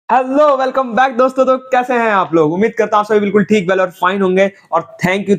Hello welcome back दोस्तों। तो कैसे हैं आप लोग? उम्मीद करता हूं आप सभी बिल्कुल ठीक वेल और फाइन होंगे। और थैंक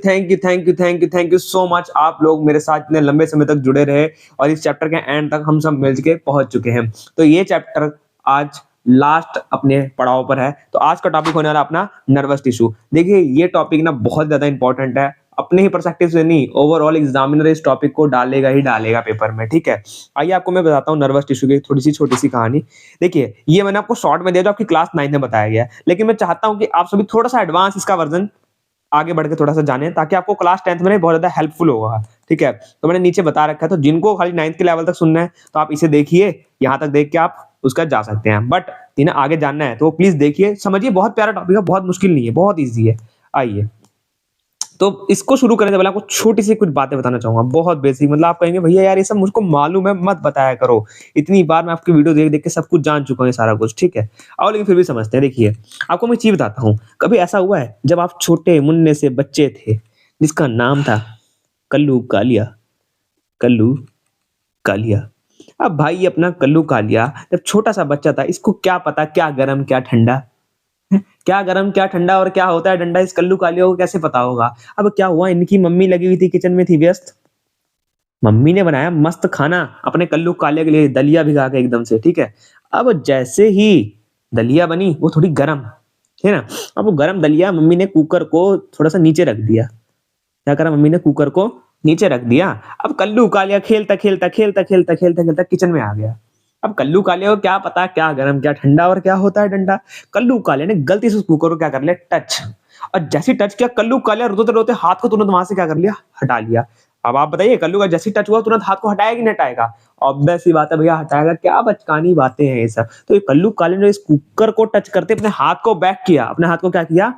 यू सो मच, आप लोग मेरे साथ इतने लंबे समय तक जुड़े रहे और इस चैप्टर के एंड तक हम सब मिल के पहुंच चुके हैं। तो ये चैप्टर आज लास्ट अपने पड़ाव पर है। तो आज का टॉपिक होने वाला अपना नर्वस टिश्यू। देखिए ये टॉपिक ना बहुत ज्यादा इंपॉर्टेंट है, अपने ही परस्पेक्टिव से नहीं, ओवरऑल एग्जामिनर इस टॉपिक को डालेगा ही डालेगा पेपर में। ठीक है, आइए आपको मैं बताता हूँ नर्वस टिश्यू की थोड़ी सी छोटी सी कहानी। देखिए ये मैंने आपको शॉर्ट में दिया जो आपकी क्लास 9 में बताया गया है, लेकिन मैं चाहता हूं कि आप सभी थोड़ा सा एडवांस इसका वर्जन आगे बढ़ के थोड़ा सा जाने, ताकि आपको क्लास 10th में बहुत ज्यादा हेल्पफुल होगा। ठीक है, तो मैंने नीचे बता रखा है, तो जिनको खाली 9th के लेवल तक सुनना है तो आप इसे देखिए, यहाँ तक देख के आप उसका जा सकते हैं। बट जिन्हें आगे जानना है तो वो प्लीज देखिए, समझिए, बहुत प्यारा टॉपिक है, बहुत मुश्किल नहीं है, बहुत ईजी है। आइए, तो इसको शुरू करने से पहले आपको छोटी सी कुछ बातें बताना चाहूंगा, बहुत बेसिक। मतलब आप कहेंगे भैया यार ये सब मुझको मालूम है, मत बताया करो, इतनी बार मैं आपकी वीडियो देख देख के सब कुछ जान चुका हूँ, ये सारा कुछ। ठीक है, और लेकिन फिर भी समझते हैं। देखिए आपको मैं चीज बताता हूँ, कभी ऐसा हुआ है जब आप छोटे मुन्ने से बच्चे थे जिसका नाम था कल्लू कालिया? कल्लू कालिया। अब भाई अपना कल्लू कालिया जब छोटा सा बच्चा था, इसको क्या पता क्या गरम क्या ठंडा, क्या गरम क्या ठंडा और क्या होता है डंडा, इस कल्लू कालिया को कैसे पता होगा? अब क्या हुआ, इनकी मम्मी लगी हुई थी किचन में, थी व्यस्त। मम्मी ने बनाया मस्त खाना अपने कल्लू कालिया के लिए, दलिया भिगा के एकदम से। ठीक है, अब जैसे ही दलिया बनी वो थोड़ी गरम है ना, अब वो गरम दलिया मम्मी ने कुकर को थोड़ा सा नीचे रख दिया। क्या करा मम्मी ने? कुकर को नीचे रख दिया। अब कल्लू कालिया खेलता खेलता खेलता खेलता खेलता खेलता किचन में आ गया। अब कल्लू कालिया को क्या पता क्या गरम क्या ठंडा और क्या होता है डंडा। कल्लू कालिया ने गलती से उस कुकर को क्या कर लिया, टच। और जैसे टच किया, कल्लू कालिया रोते रोते हाथ को तुरंत वहां से क्या कर लिया, हटा लिया। अब आप बताइए, कल्लू का जैसे टच हुआ तुरंत हाथ को हटाएगा कि नहीं हटाएगा? ऑब्वियस सी बात है भैया, हटाएगा। क्या बचकानी बातें हैं ये सब। तो ये कल्लू कालिया ने इस कुकर को टच करते अपने हाथ को बैक किया, अपने हाथ को क्या किया,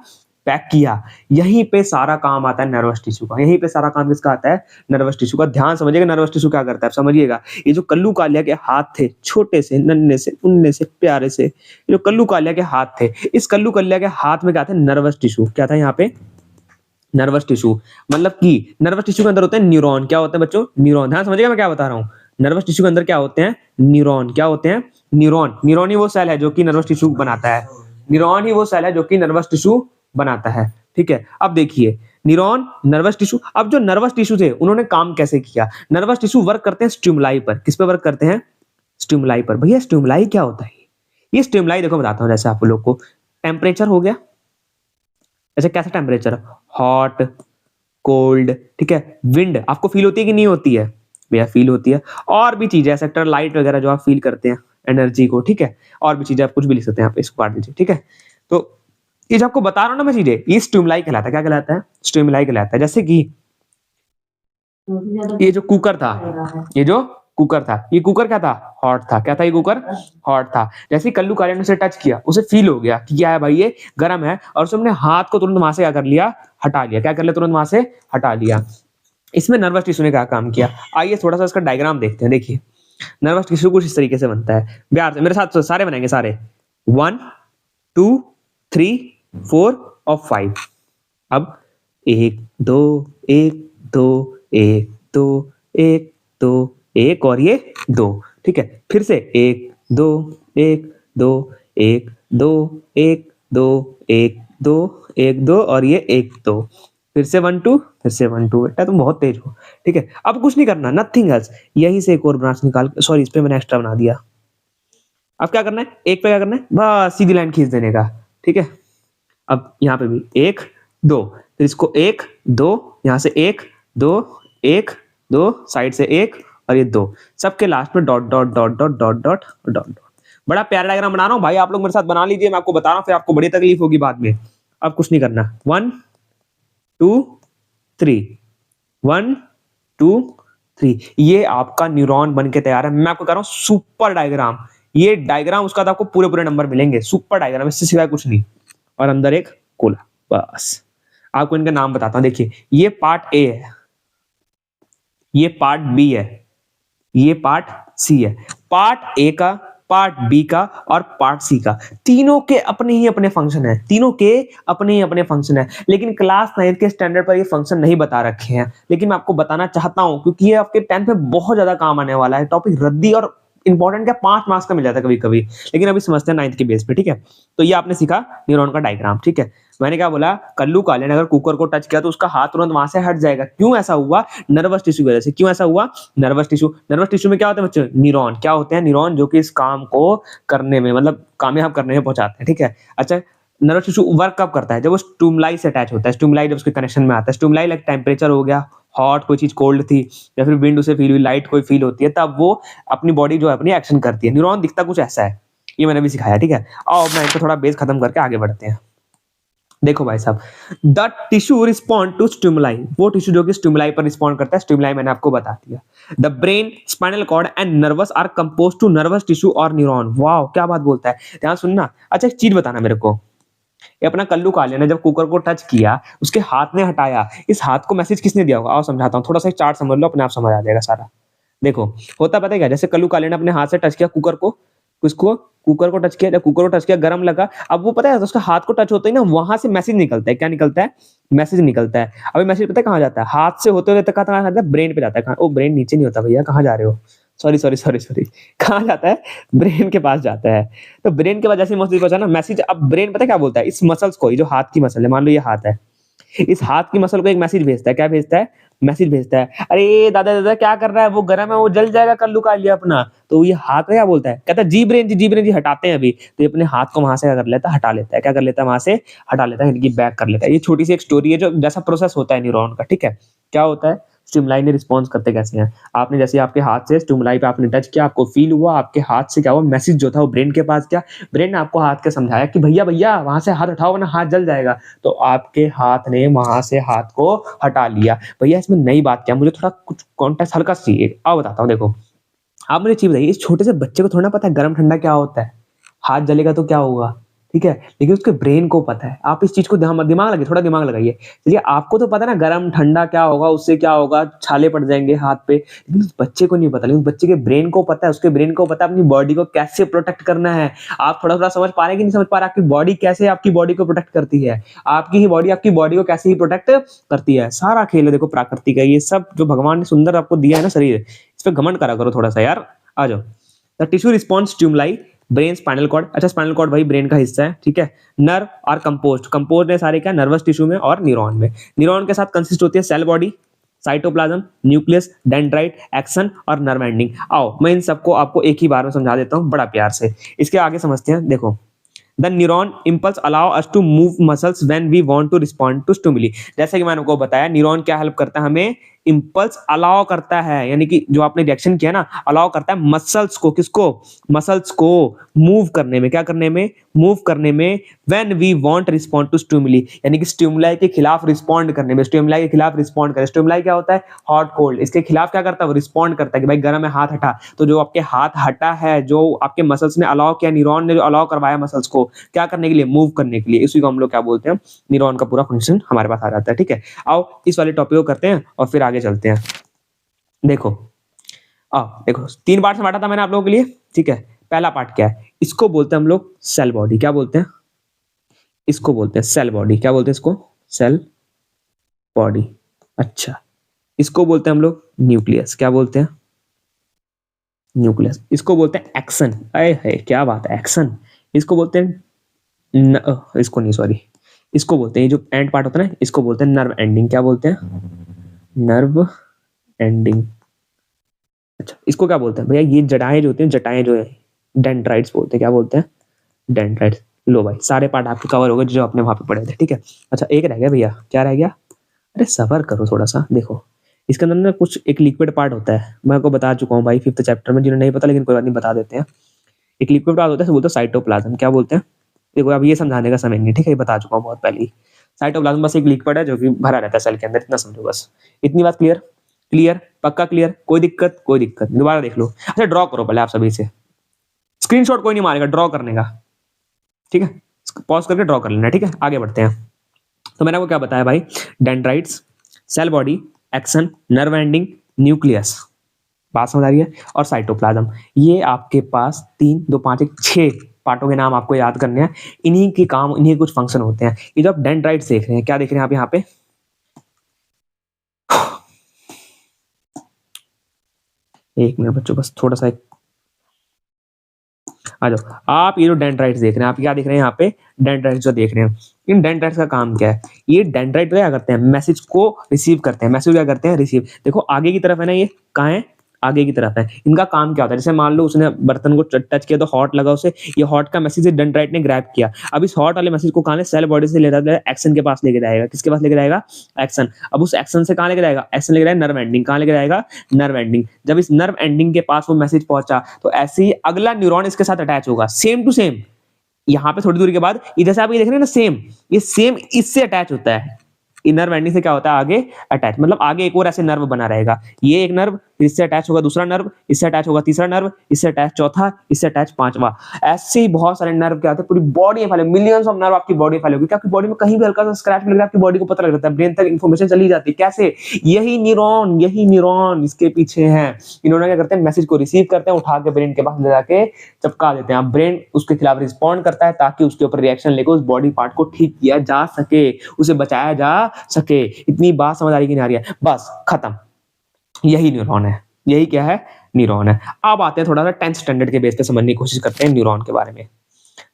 पैक किया। यहीं पे सारा काम आता है नर्वस टिश्यू का। यहीं पे सारा काम किसका आता है, नर्वस टिश्यू का। ध्यान समझिएगा नर्वस टिश्यू क्या करता है, समझिएगा। ये जो कल्लू कालिया के हाथ थे, छोटे से नन्हे से उन्ने से प्यारे से, ये जो कल्लू कालिया के हाथ थे, इस कल्लू कालिया के हाथ में क्या था, नर्वस टिश्यू। क्या था यहाँ पे, नर्वस टिश्यू। मतलब कि नर्वस टिश्यू के अंदर होते हैं न्यूरॉन। क्या होते हैं बच्चों, न्यूरॉन। ध्यान समझिएगा मैं क्या बता रहा हूँ। नर्वस टिश्यू के अंदर क्या होते हैं, न्यूरॉन। क्या होते हैं, न्यूरॉन। न्यूरॉन ही वो सेल है जो कि नर्वस टिश्यू बनाता है। न्यूरॉन ही वो सेल है जो कि नर्वस टिश्यू बनाता है। ठीक है, अब देखिए न्यूरॉन, नर्वस टिश्यू। अब जो नर्वस टिश्यू थे उन्होंने काम कैसे किया? नर्वस टिश्यू वर्क करते हैं स्टिमुलाई पर। किस पे वर्क करते हैं, स्टिमुलाई पर। भैया स्टिमुलाई क्या होता है? ये स्टिमुलाई देखो बताता हूँ। जैसे आप लोग को टेम्परेचर हो गया, जैसे कैसा टेम्परेचर, हॉट, कोल्ड। ठीक है, विंड आपको फील होती है कि नहीं होती है? भैया फील होती है। और भी चीजें सेक्टर लाइट वगैरह जो आप फील करते हैं एनर्जी को। ठीक है, और भी चीजें आप कुछ भी लिख सकते हैं, आप इसको काट दीजिए। ठीक है, तो ये जो आपको बता रहा हूं ना मैं चीजें, ये स्टिमुलाई कहलाता है। क्या कहलाता है, स्टिमुलाई कहलाता है। जैसे कि ये जो कुकर था, ये जो कुकर था, ये कुकर क्या था, हॉट था। क्या था ये कुकर, हॉट था। जैसे ही कल्लू कालिया ने उसे टच किया, उसे फील हो गया कि क्या है भाई, ये गर्म है, और उसने अपने हाथ को तुरंत वहां से क्या कर लिया, हटा लिया। क्या कर लिया, तुरंत वहां से हटा लिया। इसमें नर्वस टिश्यू ने क्या काम किया, आइए थोड़ा सा इसका डायग्राम देखते हैं। देखिए नर्वस टिश्यू कुछ इस तरीके से बनता है। प्यार से मेरे साथ सारे बनाएंगे, सारे 1 2 3 4 और 5। अब 1 2 1 2 1 2 1 2 1 और ये 2। ठीक है, फिर से 1 2 1 2 1 2 1 2 1 2 1 2 और ये 1 2। फिर से 1 2, फिर से 1 2। बेटा तुम बहुत तेज हो। ठीक है, अब कुछ नहीं करना, नथिंग एल्स। यहीं से एक और ब्रांच निकाल, सॉरी इस पे मैंने एक्स्ट्रा बना दिया। अब क्या करना है, एक पे क्या करना है, बस सीधी लाइन खींच देने का। ठीक है, अब यहाँ पे भी 1 2, फिर इसको 1 2, यहाँ से 1 2 1 2, साइड से 1 और ये 2, सबके लास्ट में dot dot dot dot dot dot dot dot. बड़ा प्यारा डायग्राम बना रहा हूँ भाई, आप लोग मेरे साथ बना लीजिए, मैं आपको बता रहा हूँ, फिर आपको बड़ी तकलीफ होगी बाद में। अब कुछ नहीं करना, 1 2 3, 1 2 3, ये आपका न्यूरॉन बन के तैयार है। मैं आपको कह रहा हूँ सुपर डायग्राम, ये डायग्राम उसका तो आपको पूरे पूरे नंबर मिलेंगे। सुपर डायग्राम, इससे सिवाय कुछ नहीं। और अंदर एक कोला, बस। आपको इनका नाम बताता हूं। देखिए ये पार्ट ए है, ये पार्ट बी है, ये पार्ट सी है। पार्ट ए का, पार्ट बी का और पार्ट सी का, तीनों के अपने ही अपने फंक्शन है। तीनों के अपने ही अपने फंक्शन है, लेकिन क्लास 9 के स्टैंडर्ड पर ये फंक्शन नहीं बता रखे हैं। लेकिन मैं आपको बताना चाहता हूं क्योंकि ये आपके 10th में बहुत ज्यादा काम आने वाला है। टॉपिक रद्दी और इंपॉर्टेंट क्या 5 मार्क्स का मिल जाता है कभी कभी, लेकिन अभी समझते हैं 9th के बेस पे, ठीक है। तो ये आपने सीखा न्यूरॉन का डायग्राम, ठीक है। मैंने क्या बोला, कल्लू काले ने अगर कुकर को टच किया तो उसका हाथ तुरंत वहां से हट जाएगा। क्यों ऐसा हुआ? नर्वस टिश्यू की वजह से। क्यों ऐसा हुआ? नर्वस टिश्यू में क्या होता है बच्चों? न्यूरॉन। क्या होते हैं? न्यूरॉन, जो कि इस काम को करने में, मतलब कामयाब करने में पहुंचाते हैं, ठीक है। अच्छा, नर्वस टिश्यू वर्क कब करता है? जब वो स्टिमुलाई से अटैच होता है। स्टिमुलाई जब उसके कनेक्शन में आता है, स्टिमुलाई लाइक टेम्परेचर हो गया, हॉट कोई चीज कोल्ड थी, या फिर विंड उसे फील हुई, लाइट कोई फील होती है, तब वो अपनी बॉडी जो है अपनी एक्शन करती है। न्यूरॉन दिखता कुछ ऐसा है, ये मैंने भी सिखाया, ठीक है। और मैं इनको थोड़ा बेस खत्म करके आगे बढ़ते हैं। देखो भाई साहब, the tissue respond to stimuli, वो टिश्यू जो कि स्टिमुलाई पर रिस्पॉन्ड करता है। स्टिमुलाई मैंने आपको बता दिया। The brain, spinal cord and nerves are compose to nervous tissue और न्यूरॉन। वाह, क्या बात बोलता है, ध्यान सुनना। अच्छा, एक चीज बताना मेरे को, ये अपना कल्लू काले ने जब कुकर को टच किया, उसके हाथ ने हटाया, इस हाथ को मैसेज किसने दिया होगा? आओ समझाता हूँ, थोड़ा सा एक चार्ट समझ लो, अपने आप समझ आ जाएगा सारा। देखो, होता पता है क्या, जैसे कल्लू काले ने अपने हाथ से टच किया कुकर को, उसको कुकर को टच किया, जब कुकर को टच किया गर्म लगा, अब वो पता है उसका हाथ को टच होते ही ना वहां से मैसेज निकलता है। क्या निकलता है? मैसेज निकलता है। अभी मैसेज पता है कहाँ जाता है? हाथ से होते हुए तक कहाँ जाता है? ब्रेन पे जाता है। कहाँ? ओ, ब्रेन नीचे नहीं होता भैया, कहाँ जा रहे हो? सॉरी सॉरी सॉरी सॉरी, कहाँ जाता है? ब्रेन के पास जाता है। तो ब्रेन के पास जैसे मैसेज पहुंचा ना, मैसेज, अब ब्रेन पता है क्या बोलता है? इस मसल्स को, ये जो हाथ की मसल है, मान लो ये हाथ है, इस हाथ की मसल को एक मैसेज भेजता है। क्या भेजता है? मैसेज भेजता है, अरे दादा दादा क्या कर रहा है, वो गर्म है, वो जल जाएगा कल्लू का लिया अपना। तो ये हाथ क्या बोलता है? कहता है जी ब्रेन जी, जी ब्रेन जी, हटाते हैं अभी। तो ये अपने हाथ को वहां से क्या कर लेता है? हटा लेता है। क्या कर लेता है? वहां से हटा लेता है, यानी कि बैक कर लेता है। ये छोटी सी एक स्टोरी है, जो जैसा प्रोसेस होता है न्यूरॉन का, ठीक है। क्या होता है? स्टिमुलाई ने रिस्पॉन्स करते कैसे हैं? आपने जैसे आपके हाथ से स्टिमुलाई पे आपने टच किया, आपको फील हुआ, आपके हाथ से क्या हुआ? मैसेज जो था वो ब्रेन के पास गया। ब्रेन ने आपको हाथ के समझाया कि भैया भैया वहां से हाथ हटाओ वरना हाथ जल जाएगा। तो आपके हाथ ने वहां से हाथ को हटा लिया। भैया इसमें नई बात क्या, मुझे थोड़ा कुछ कॉन्टेक्स्ट हल्का सा चाहिए, आओ बताता हूँ। देखो, आप मुझे चीज बताइए, इस छोटे से बच्चे को थोड़ा ना पता है गर्म ठंडा क्या होता है? हाथ जलेगा तो क्या होगा, ठीक है, लेकिन उसके ब्रेन को पता है। आप इस चीज को दिमाग लगाइए, थोड़ा दिमाग लगाइए। चलिए, आपको तो पता है ना गर्म ठंडा क्या होगा, उससे क्या होगा, छाले पड़ जाएंगे हाथ पे, लेकिन उस बच्चे को नहीं पता। लेकिन उस बच्चे के ब्रेन को पता है, उसके ब्रेन को पता है अपनी बॉडी को कैसे प्रोटेक्ट करना है। आप थोड़ा थोड़ा समझ पा रहे हैं कि नहीं समझ पा रहे? आपकी बॉडी कैसे आपकी बॉडी को प्रोटेक्ट करती है, आपकी ही बॉडी आपकी बॉडी को कैसे ही प्रोटेक्ट करती है। सारा खेल है देखो प्रकृति का, ये सब जो भगवान ने सुंदर आपको दिया है ना शरीर, इस पर घमंड करा करो थोड़ा सा यार। आ जाओ। The tissue response stimuli, brain, spinal cord. अच्छा, स्पाइनल कॉर्ड भाई ब्रेन का हिस्सा है, ठीक है। नर्व और कंपोज ने सारे क्या? नर्वस टिश्यू में और न्यूरॉन में। न्यूरॉन के साथ कंसिस्ट होती है cell body, cytoplasm, nucleus, dendrite, axon और नर्व एंडिंग। आओ मैं इन सबको आपको एक ही बार में समझा देता हूँ बड़ा प्यार से। इसके आगे समझते हैं। देखो, the neuron impulse allow us to move muscles when we want to respond to stimuli. जैसे कि मैंने आपको बताया, न्यूरॉन क्या हेल्प करता है हमें? इम्पल्स अलाउ करता है, यानी कि जो आपने रिएक्शन किया ना, अलाउ करता है मसल्स को, किसको? मसल्स को मूव करने में। क्या करने में? मूव करने में। When we want respond to stimuli, यानी कि स्टिमुलाई के खिलाफ रिस्पॉन्ड करने में। स्टिमुलाई के खिलाफ रिस्पॉन्ड करे। स्टिमुलाई क्या होता है? Hot cold. इसके खिलाफ क्या करता है? वो रिस्पॉन्ड करता है कि भाई गर्म है, हाथ हटा। तो जो आपके हाथ हटा है, जो आपके मसल्स ने अलाउ किया, न्यूरॉन ने जो अलाउ करवाया मसल्स को, क्या करने के लिए? मूव करने के लिए। इसी को हम लोग क्या बोलते हैं? न्यूरॉन का पूरा फंक्शन हमारे पास आ जाता है, ठीक है। आओ इस वाले टॉपिक को करते हैं और फिर आगे चलते हैं। देखो, आओ देखो, 3 पार्ट में बांटा था मैंने आप लोगों के लिए, ठीक है। पहला पार्ट क्या है? इसको बोलते हैं हम लोग सेल बॉडी। क्या बोलते हैं? इसको बोलते हैं सेल बॉडी। क्या बोलते हैं इसको? Cell body. अच्छा, इसको बोलते हैं हम लोग न्यूक्लियस। क्या बोलते हैं? न्यूक्लियस। इसको बोलते हैं एक्सन। अरे है, क्या बात है, एक्सन। इसको बोलते हैं इसको नहीं, सॉरी, इसको बोलते हैं, ये जो एंड पार्ट होता है ना, इसको बोलते हैं नर्व एंडिंग। क्या बोलते हैं? Nerve ending. अच्छा, इसको क्या बोलते हैं भैया? ये जटाएं जो होती हैं, जटाएं जो है, डेंड्राइट्स बोलते हैं। क्या बोलते हैं? डेंड्राइट्स। लो भाई, सारे पार्ट आपके कवर हो गए जो आपने वहां पे पढ़े थे, ठीक है। अच्छा, एक रह गया भैया। क्या रह गया? अरे सबर करो थोड़ा सा। देखो, इसके अंदर ना कुछ एक लिक्विड पार्ट होता है, मैं आपको बता चुका हूँ भाई 5th चैप्टर में, जिन्हें नहीं पता लेकिन कोई बात नहीं, बता देते हैं। एक लिक्विड पार्ट होता है, बोलते हैं साइटोप्लाज्म। क्या बोलते हैं? देखो, अब ये समझाने का समय नहीं, ठीक है, ये बता चुका हूँ बहुत पहले ही। साइटोप्लाज्म बस एक लिक्विड है जो कि भरा रहता है सेल के अंदर, इतना समझो बस। इतनी बात क्लियर? क्लियर, पक्का क्लियर, कोई दिक्कत? कोई दिक्कत, दोबारा देख लो। अच्छा, ड्रॉ करो पहले आप सभी से, स्क्रीनशॉट कोई नहीं मारेगा, ड्रॉ करने का, ठीक है। पॉज करके ड्रॉ कर लेना, ठीक है। आगे बढ़ते हैं। तो मैंने आपको क्या बताया भाई? Dendrites, cell body, axon, nerve ending, nucleus, बात समझ आ रही है, और साइटोप्लाज्म। ये आपके पास 3 2 5 1 6 पार्टों के नाम आपको याद करने हैं। इन्हीं के काम, इन्हीं के कुछ फंक्शन होते हैं। ये जो आप डेंड्राइट्स देख रहे हैं, क्या देख रहे हैं आप यहाँ पे? एक मिनट बच्चों, बस थोड़ा सा एक आ जाओ। आप ये जो डेंड्राइट्स देख रहे हैं, आप क्या देख रहे हैं यहाँ पे, डेंड्राइट्स जो देख रहे हैं, इन डेंड्राइट्स का काम क्या है? ये डेंड्राइट क्या करते हैं, मैसेज को रिसीव करते हैं। मैसेज क्या करते हैं, रिसीव। देखो आगे की तरफ है ना, ये कहाँ है, आगे की तरफ है। इनका काम क्या होता है, जैसे मान लो उसने बर्तन को टच किया तो हॉट लगा उसे, ये हॉट का मैसेज डेंड्राइट ने ग्रैब किया। अब इस हॉट वाले मैसेज को कहाँ, सेल बॉडी से ले जाता है, एक्शन के पास लेके जाएगा। किसके पास लेके जाएगा, एक्शन। अब उस एक्शन से कहाँ लेके जाएगा, एक्शन लेके जाएगा नर्व एंडिंग। कहाँ लेके जाएगा, नर्व एंडिंग। जब इस नर्व एंडिंग के पास वो मैसेज पहुंचा तो ऐसे ही अगला न्यूरॉन इसके साथ अटैच होगा, सेम टू सेम। यहाँ पे थोड़ी दूरी के बाद ये जैसे आप ये देख रहे हैं ना, सेम ये सेम इससे अटैच होता है। नर्व एंडिंग से क्या होता है, आगे अटैच, मतलब आगे एक और ऐसे नर्व बना रहेगा। ये एक नर्व, इससे अटैच होगा दूसरा नर्व, इससे अटैच होगा तीसरा नर्व, इससे अटैच चौथा, इससे अटैच पांचवा। ऐसे ही बहुत सारे नर्व क्या होते हैं, पूरी बॉडी में फैले, मिलियंस ऑफ नर्व आपकी बॉडी में फैले, क्योंकि आपकी बॉडी में कहीं भी हल्का सा स्क्रैच मिल गया आपकी बॉडी को पता लग जाता है, ब्रेन तक इंफॉर्मेशन चली जाती है। कैसे, यही न्यूरॉन इसके पीछे है। इन्होंने क्या करते हैं, मैसेज को रिसीव करते हैं, उठा के ब्रेन के पास ले जाके चपका देते हैं। अब ब्रेन उसके खिलाफ रिस्पॉन्ड करता है ताकि उसके ऊपर रिएक्शन लेकर उस बॉडी पार्ट को ठीक किया जा सके, उसे बचाया जा सके। इतनी बात समझ आ रही कि नहीं आ रही है, बस खत्म। यही न्यूरॉन है, यही क्या है, न्यूरॉन है। अब आते हैं थोड़ा सा 10th स्टैंडर्ड के बेस पे समझने की कोशिश करते हैं न्यूरॉन के बारे में।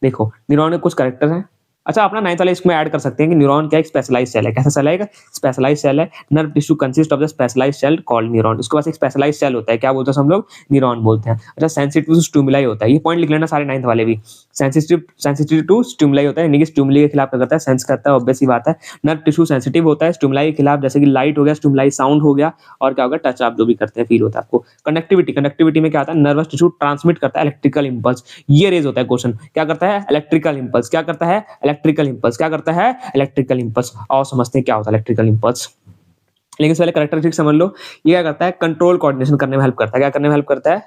देखो न्यूरॉन के कुछ कैरेक्टर हैं। अच्छा, अपना 9th वाले इसमें ऐड कर सकते हैं कि न्यूरॉन क्या एक स्पेशलाइज्ड सेल है। कैसा सेल है, स्पेशलाइज्ड सेल है। Nerve tissue consist of the specialised cell called neuron. उसके पास एक स्पेशलाइज्ड सेल होता है, क्या बोलते हैं हम लोग, न्यूरॉन बोलते हैं। अच्छा, सेंसिटिव टू स्टिमुलाई होता है, ये पॉइंट लिख लेना सारे 9th वाले भी। सेंसिटिव टू स्टिमुलाई होता है, यानी कि स्टिमुलाई के खिलाफ क्या करता है, सेंस करता है, ऑब्वियस सी बात है। नर्व टिश्यू सेंसिटिव होता है स्टिमुलाई के खिलाफ, जैसे कि लाइट हो गया, स्टिमुलाई साउंड हो गया, और क्या होगा, टच आप जो भी करते हैं फील होता है आपको। कनेक्टिविटी में क्या आता है, नर्वस टिश्यू ट्रांसमिट करता है इलेक्ट्रिकल इंपल्स। ये रेज होता है क्वेश्चन, क्या करता है, इलेक्ट्रिकल इंपल्स। क्या करता है, इलेक्ट्रिकल इंपल्स। क्या करता है, इलेक्ट्रिकल इंपल्स। और समझते हैं क्या होता है इलेक्ट्रिकल इंपल्स। लेकिन इस वाले कैरेक्टरिस्टिक समझ लो। ये क्या करता है, कंट्रोल कोऑर्डिनेशन करने में हेल्प करता है। क्या करने में हेल्प करता है,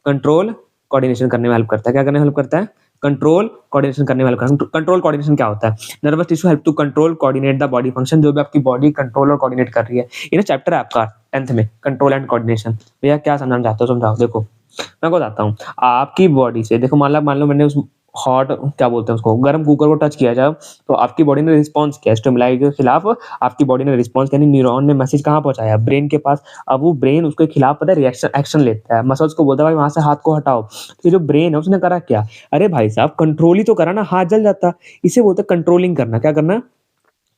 कंट्रोल कोऑर्डिनेशन करने में हेल्प करता है। क्या करने में हेल्प करता है, कंट्रोल कोऑर्डिनेशन करने में हेल्प करता है। कंट्रोल कोऑर्डिनेशन क्या होता है, nervous tissue help to control coordinate the body function. जो भी आपकी बॉडी कंट्रोल और कोऑर्डिनेट कर रही है। ये ना चैप्टर है आपका 10th में, कंट्रोल एंड कोऑर्डिनेशन। भैया क्या समझाना चाहते हो, समझाओ। देखो मैं बताता हूँ, आपकी बॉडी से देखो, मान लो मैंने उस हॉट, क्या बोलते हैं उसको, गर्म कुकर को टच किया जब, तो आपकी बॉडी ने रिस्पॉन्स किया स्टिमुलाई के खिलाफ। आपकी बॉडी ने रिस्पॉन्स किया, न्यूरॉन ने मैसेज कहाँ पहुंचाया, ब्रेन के पास। अब वो ब्रेन उसके खिलाफ पता है रिएक्शन एक्शन लेता है, मसल्स को बोलता है भाई वहां से हाथ को हटाओ। तो जो ब्रेन है उसने करा क्या, अरे भाई साहब कंट्रोल ही तो करा ना, हाथ जल जाता। इसे बोलते हैं कंट्रोलिंग करना। क्या करना,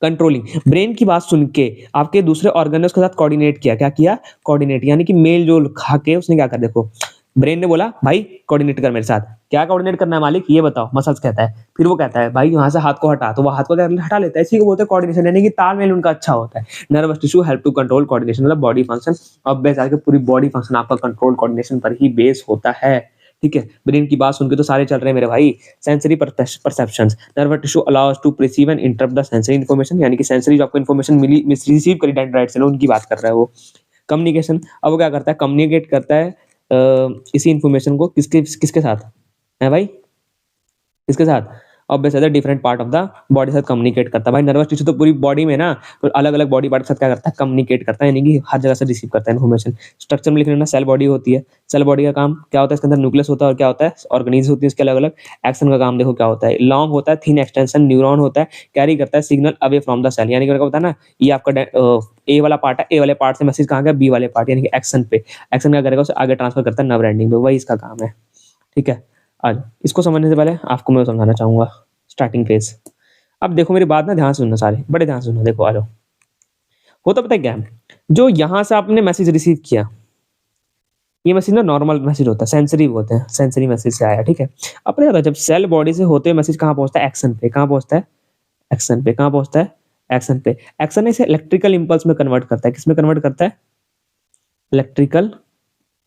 कंट्रोलिंग। ब्रेन की बात सुन के आपके दूसरे ऑर्गनल्स के साथ कोऑर्डिनेट किया। क्या किया, कोऑर्डिनेट, यानी कि मेल जोल खा के उसने क्या कर, देखो ब्रेन ने बोला भाई कोऑर्डिनेट कर मेरे साथ। क्या कोऑर्डिनेट करना है मालिक, ये बताओ, मसल्स कहता है। फिर वो कहता है भाई वहां से हाथ को हटा, तो वो हाथ को हटा लेता है। इसी को बोलते हैं कोऑर्डिनेशन, यानी कि तालमेल उनका अच्छा होता है। Nervous tissue help to control coordination, मतलब बॉडी फंक्शन। अब बेस आके पूरी बॉडी फंक्शन आपका कंट्रोल कोऑर्डिनेशन पर ही बेस होता है। ठीक है, ब्रेन की बात सुन के तो सारे चल रहे हैं मेरे भाई। Sensory perceptions, nervous tissue allows to receive and interrupt the sensory information, यानी कि सेंसरी जो आपको इन्फॉर्मेशन मिली, रिसीव करी डेंड्राइट से, उनकी बात कर रहा है वो। कम्युनिकेशन, अब वो क्या करता है, कम्युनिकेट करता है इसी इन्फॉर्मेशन को किसके साथ है भाई, किसके साथ, obviously different part of the body साथ कम्युनिकेट करता है भाई। नर्वस टिश्यू तो पूरी बॉडी में ना, तो अलग अलग बॉडी पार्ट के साथ क्या करता है, कम्युनिकेट करता है, यानी कि हर जगह से रिसीव करता है इन्फॉर्मेशन। स्ट्रक्चर में लिख लेना, सेल बॉडी होती है। सेल बॉडी का काम क्या होता है, इसके अंदर न्यूक्लियस होता है, और क्या होता है, ऑर्गेनीज होती है इसके अलग अलग। एक्शन का काम देखो क्या होता है, लॉन्ग होता है, थिन एक्सटेंशन, न्यूरॉन होता है, कैरी करता है signal away from the cell, यानी कि होता है ना, ये आपका ए वाला पार्ट है, ए वाले पार्ट से मैसेज कहाँ गया, बी वाले पार्ट, यानी कि एक्शन पे। एक्शन क्या करेगा, उसे आगे ट्रांसफर करता है नर्व एंडिंग पे, वही इसका काम है। ठीक है, आज इसको समझने से पहले आपको मैं समझाना चाहूंगा स्टार्टिंग फेज। अब देखो मेरी बात ना ध्यान से सुनना, सारे बड़े ध्यान से सुनना। देखो आ जाओ, होता पता है क्या, जो यहां से आपने मैसेज रिसीव किया, ये मैसेज ना नॉर्मल मैसेज होता है, सेंसरी होते हैं, सेंसरी मैसेज से आया। ठीक है, अपने होता है जब सेल बॉडी से होते हुए मैसेज कहाँ पहुंचता है, एक्शन पे। कहाँ पहुंचता है, एक्शन पे। कहाँ पहुंचता है, एक्शन पे। एक्शन इसे इलेक्ट्रिकल इंपल्स में कन्वर्ट करता है। किसमें कन्वर्ट करता है, इलेक्ट्रिकल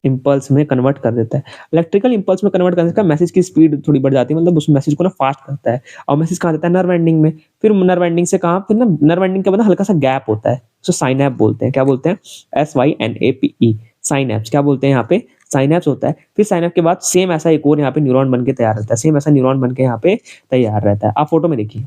इंपल्स में कन्वर्ट कर देता है। इलेक्ट्रिकल इंपल्स में कन्वर्ट करने का मैसेज की स्पीड थोड़ी बढ़ जाती है, मतलब उस मैसेज को ना फास्ट करता है। और मैसेज कहाँ देता है, नर्व एंडिंग में। फिर नर्व एंडिंग से कहाँ, फिर ना नर्व एंडिंग के बाद हल्का सा गैप होता है, उसे साइनैप बोलते हैं। क्या बोलते हैं, SYNAPE, साइनैप्स। क्या बोलते हैं यहाँ पे, साइनैप्स होता है। फिर साइनैप के बाद सेम ऐसा एक और यहाँ पे न्यूरॉन बन के तैयार रहता है, सेम ऐसा न्यूरॉन बन के यहाँ पे तैयार रहता है। आप फोटो में देखिए,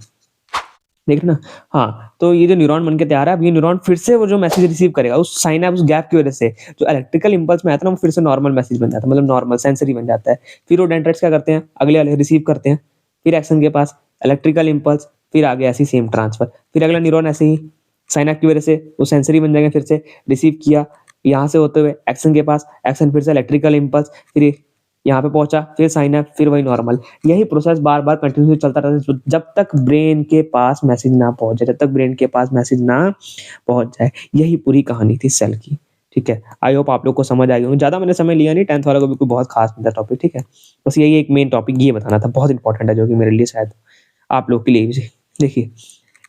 देख रहे ना, हाँ। तो ये जो न्यूरॉन बन के तैयार है, अब ये न्यूरॉन फिर से वो जो मैसेज रिसीव करेगा उस साइनैप्स गैप की वजह से, जो इलेक्ट्रिकल इंपल्स में आता है ना, वो फिर से नॉर्मल मैसेज बन जाता है, मतलब नॉर्मल सेंसरी बन जाता है। फिर वो डेंड्राइट्स क्या करते हैं, अगले वाले रिसीव करते हैं, फिर एक्शन के पास इलेक्ट्रिकल इंपल्स, फिर आगे ऐसी सेम ट्रांसफर, फिर अगला न्यूरॉन ऐसे ही साइनैप की वजह से वो सेंसरी बन जाएंगे, फिर से रिसीव किया यहाँ से होते हुए एक्शन के पास, एक्शन फिर से इलेक्ट्रिकल इंपल्स, फिर यहाँ पे पहुंचा, फिर साइनअप, फिर वही नॉर्मल। यही प्रोसेस बार बार कंटिन्यूसली चलता रहता है जब तक ब्रेन के पास मैसेज ना पहुंच जाए, जब तक ब्रेन के पास मैसेज ना पहुंच जाए। यही पूरी कहानी थी सेल की। ठीक है, आई होप आप लोग को समझ आई होगी। ज्यादा मैंने समय लिया नहीं, 10th वालों को भी कोई बहुत खास नहीं था टॉपिक। ठीक है, बस यही एक मेन टॉपिक ये बताना था, बहुत इंपॉर्टेंट है, जो कि मेरे लिए शायद आप लोग के लिए भी। देखिए,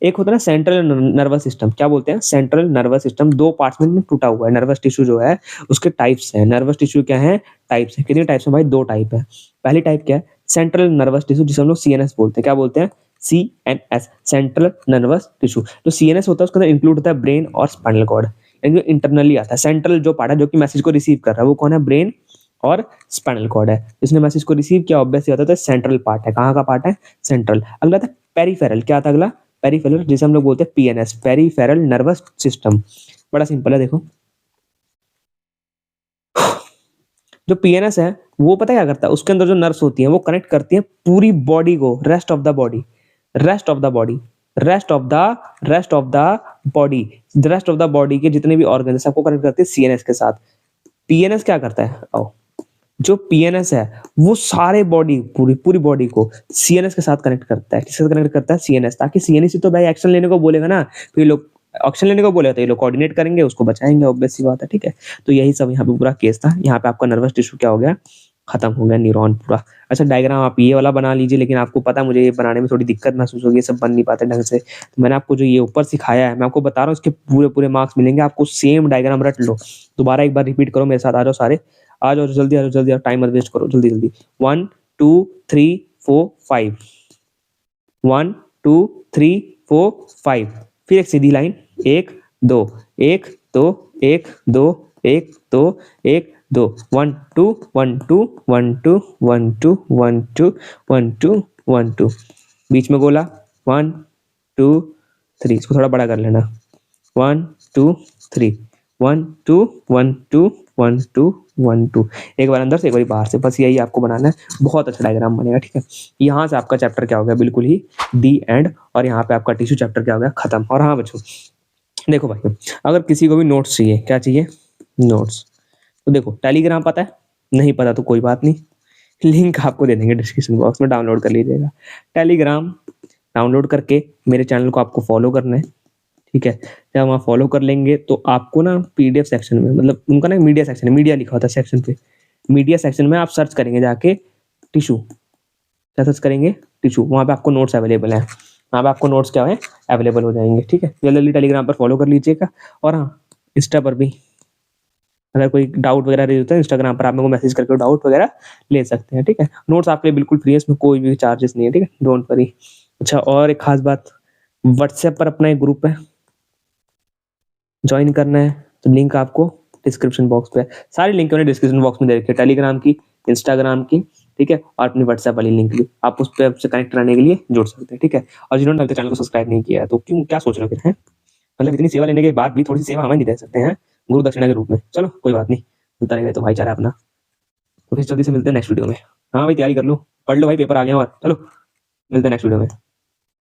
एक होता है ना सेंट्रल नर्वस सिस्टम, क्या बोलते हैं, सेंट्रल नर्वस सिस्टम। दो पार्ट्स में टूटा हुआ है। नर्वस टिश्यू जो है उसके टाइप्स हैं। नर्वस टिश्यू क्या है, टाइप्स है। कितने टाइप्स हैं भाई, दो टाइप है। पहली टाइप क्या है, सेंट्रल नर्वस टिश्यू, जिसे हम लोग सीएनएस बोलते हैं। क्या बोलते हैं, सीएनएस, सेंट्रल नर्वस टिश्यू। जो सीएनएस होता है उसके अंदर इंक्लूड होता है ब्रेन और स्पाइनल कॉर्ड, यानी इंटरनली आता है। सेंट्रल जो पार्ट है जो कि मैसेज को रिसीव कर रहा है वो कौन है, ब्रेन और स्पाइनल कॉर्ड है। जिसने मैसेज को रिसीव किया ऑब्वियसली होता है सेंट्रल पार्ट है। कहाँ का पार्ट है, सेंट्रल। अगला था पेरिफेरल, क्या था अगला, पेरिफेरल, जिसे हम लोग बोलते हैं पीएनएस, पेरिफेरल नर्वस सिस्टम। बड़ा सिंपल है, देखो जो पीएनएस है वो पता है क्या करता है, उसके अंदर जो नर्व्स होती हैं वो कनेक्ट करती हैं पूरी बॉडी को, rest of the body, rest of the body, rest of the rest of the body, rest of the body के जितने भी ऑर्गन है सबको कनेक्ट करती है सीएनएस के साथ। पीएनएस क्या करता है, आओ, जो पीएनएस है वो सारे बॉडी, पूरी पूरी बॉडी को सीएनएस के साथ कनेक्ट करता है। किसके साथ कनेक्ट करता है, सीएनएस, ताकि सीएनएस ही तो भाई एक्शन लेने को बोलेगा ना, फिर लोग एक्शन लेने को बोलेगा तो ये लोग कोऑर्डिनेट करेंगे, उसको बचाएंगे, ऑब्वियस सी बात है। ठीक है, तो यही सब यहाँ पे पूरा केस था। यहाँ पे आपका नर्वस टिश्यू क्या हो गया, खत्म हो गया, न्यूरॉन पूरा। अच्छा, डायग्राम आप ये वाला बना लीजिए, लेकिन आपको पता है मुझे ये बनाने में थोड़ी दिक्कत महसूस होगी, ये सब बन नहीं पाते ढंग से। तो मैंने आपको जो ये ऊपर सिखाया है, मैं आपको बता रहा हूँ, इसके पूरे पूरे मार्क्स मिलेंगे आपको। सेम डायग्राम रट लो, दोबारा एक बार रिपीट करो मेरे साथ, आ जाओ सारे, आ जाओ जल्दी, आ जाओ जल्दी, टाइम मत वेस्ट करो, जल्दी जल्दी। 1 2 3 4 5, 1 2 3 4 5, फिर एक सीधी लाइन, 1 2 1 2 1 2 1 2 1 2, 1 2 1 2 1 2 1 2 1 2 1 2 1 2, बीच में गोला 1 2 3, इसको थोड़ा बड़ा कर लेना, 1 2 3, 1 2 1 2 1 2 1 2, एक बार अंदर से एक बार बाहर से, बस यही आपको बनाना है। बहुत अच्छा डायग्राम बनेगा। ठीक है, यहाँ से आपका चैप्टर क्या हो गया, बिल्कुल ही दी एंड। और यहाँ पे आपका टिश्यू चैप्टर क्या हो गया, खत्म। और हाँ बच्चों, देखो भाई, अगर किसी को भी नोट्स चाहिए, क्या चाहिए, नोट्स, तो देखो टेलीग्राम पता है, नहीं पता तो कोई बात नहीं, लिंक आपको दे देंगे डिस्क्रिप्शन बॉक्स में, डाउनलोड कर लीजिएगा। टेलीग्राम डाउनलोड करके मेरे चैनल को आपको फॉलो करना है। ठीक है, जब वहाँ फॉलो कर लेंगे तो आपको ना पीडीएफ सेक्शन में, मतलब उनका ना मीडिया सेक्शन है, मीडिया लिखा होता है सेक्शन पे, मीडिया सेक्शन में आप सर्च करेंगे जाके टिश्यू, क्या सर्च करेंगे, टिश्यू, वहाँ पे आपको नोट्स अवेलेबल है, वहाँ पे आपको नोट्स क्या है, अवेलेबल हो जाएंगे। ठीक है, जल्दी टेलीग्राम पर फॉलो कर लीजिएगा। और हाँ, इंस्टा पर भी अगर कोई डाउट वगैरह रही होता है, इंस्टाग्राम पर आप मेरे को मैसेज करके डाउट वगैरह ले सकते हैं। ठीक है, नोट्स आपके लिए बिल्कुल फ्री है, इसमें कोई भी चार्जेस नहीं है। ठीक है, डोंट वरी। अच्छा, और एक खास बात, व्हाट्सएप पर अपना एक ग्रुप है, ज्वाइन करना है तो लिंक आपको डिस्क्रिप्शन बॉक्स पे है। सारी लिंक मैंने डिस्क्रिप्शन बॉक्स में दे रखी है, टेलीग्राम की, इंस्टाग्राम की, ठीक है, और अपनी व्हाट्सएप वाली लिंक भी आप उस पर से कनेक्ट रहने के लिए जुड़ सकते हैं। ठीक है, और जिन्होंने अभी तक चैनल को सब्सक्राइब नहीं किया है तो क्यों, क्या सोच रहे हो फिर, हैं, मतलब इतनी सेवा लेने के बाद भी थोड़ी सी सेवा हमें नहीं दे सकते हैं गुरु दक्षिणा के रूप में। चलो कोई बात नहीं, मिलता रहेगा तो भाईचारा अपना। तो फिर जल्दी से मिलते हैं नेक्स्ट वीडियो में। हाँ भाई, तैयारी कर लो, पढ़ लो भाई, पेपर आ गया और चलो मिलते हैं नेक्स्ट वीडियो में।